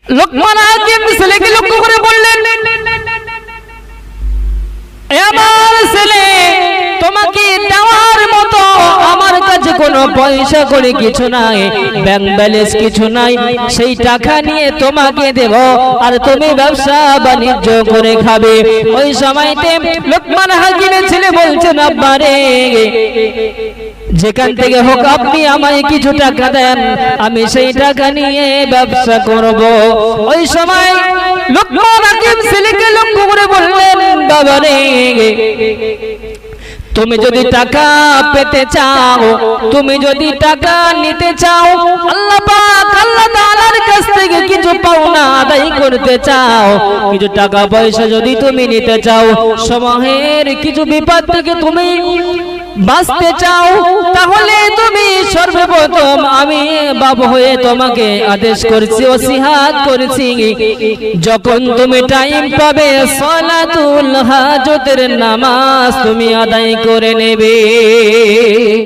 লোকমান হাকিম ছেলেকে লক্ষ্য করে বললেন, আমার ছেলে, তোমাকে দেওয়ার মতো আমার কাছে কোনো পয়সা করে কিছু নাই, ব্যাংক ব্যালেন্স কিছু নাই, সেই টাকা নিয়ে তোমাকে দেব আর তুমি ব্যবসা বাণিজ্য করে খাবে। ওই সময়তে লোকমান হাকিমের ছেলে বলছেন, আব্বা রে, যেখান থেকে হোক আপনি আমায় কিছু টাকা দেন, আমি সেই টাকা নিয়ে ব্যবসা করব। ওই সময় লোকমান হাকিম ছেলেকে লক্ষ্য করে বললেন, বাবা রে, তুমি যদি টাকা পেতে চাও, তুমি যদি টাকা নিতে চাও, আল্লাহ পাক আল্লাহ তাআলার কাছ থেকে কিছু পাওনা আদায় করতে চাও, কিছু টাকা পয়সা যদি তুমি নিতে চাও, সমাজের কিছু বিপদ থেকে তুমি বাঁচতে চাও, তাহলে তুমি সর্বপ্রথম আমি বাপ হয়ে তোমাকে আদেশ করছি, ওসিয়াত করছি, যখন তুমি টাইম পাবে সালাতুল হাজতের নামাজ তুমি আদায় করে নেবে।